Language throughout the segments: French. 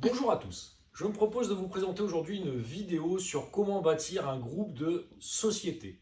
Bonjour à tous, je me propose de vous présenter aujourd'hui une vidéo sur comment bâtir un groupe de sociétés.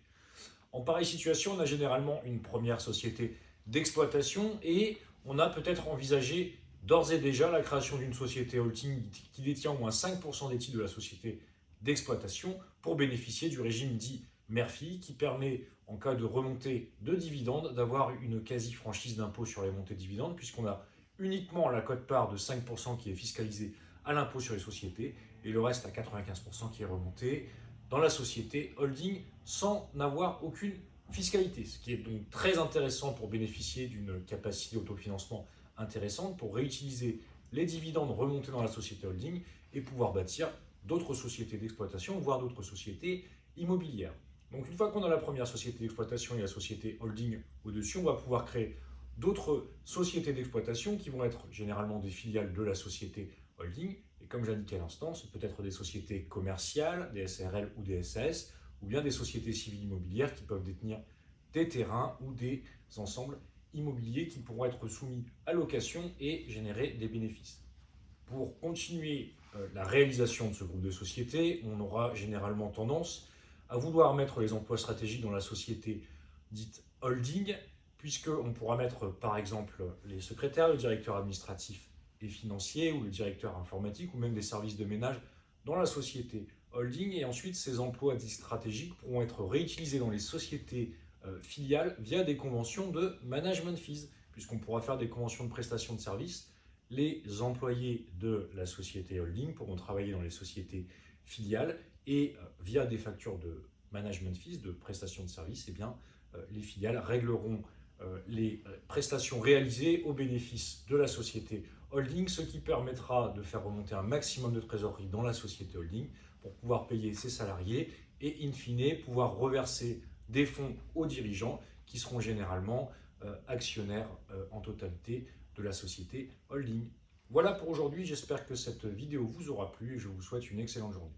En pareille situation, on a généralement une première société d'exploitation et on a peut-être envisagé d'ores et déjà la création d'une société holding qui détient au moins 5% des titres de la société d'exploitation pour bénéficier du régime dit Murphy qui permet, en cas de remontée de dividendes, d'avoir une quasi-franchise d'impôt sur les montées de dividendes puisqu'on a uniquement la quote-part de 5% qui est fiscalisée à l'impôt sur les sociétés et le reste à 95% qui est remonté dans la société holding sans n'avoir aucune fiscalité, ce qui est donc très intéressant pour bénéficier d'une capacité d'autofinancement intéressante pour réutiliser les dividendes remontés dans la société holding et pouvoir bâtir d'autres sociétés d'exploitation, voire d'autres sociétés immobilières. Donc une fois qu'on a la première société d'exploitation et la société holding au-dessus, on va pouvoir créer d'autres sociétés d'exploitation qui vont être généralement des filiales de la société holding. Et comme j'indiquais à l'instant, ce peut être des sociétés commerciales, des SRL ou des SAS, ou bien des sociétés civiles immobilières qui peuvent détenir des terrains ou des ensembles immobiliers qui pourront être soumis à location et générer des bénéfices. Pour continuer la réalisation de ce groupe de sociétés, on aura généralement tendance à vouloir mettre les emplois stratégiques dans la société dite holding, puisqu'on pourra mettre par exemple les secrétaires, le directeur administratif et financier, ou le directeur informatique, ou même des services de ménage dans la société holding. Et ensuite, ces emplois dits stratégiques pourront être réutilisés dans les sociétés filiales via des conventions de management fees, puisqu'on pourra faire des conventions de prestation de services. Les employés de la société holding pourront travailler dans les sociétés filiales et via des factures de management fees, de prestation de services, eh bien, les filiales régleront les prestations réalisées au bénéfice de la société holding, ce qui permettra de faire remonter un maximum de trésorerie dans la société holding pour pouvoir payer ses salariés et, in fine, pouvoir reverser des fonds aux dirigeants qui seront généralement actionnaires en totalité de la société holding. Voilà pour aujourd'hui, j'espère que cette vidéo vous aura plu et je vous souhaite une excellente journée.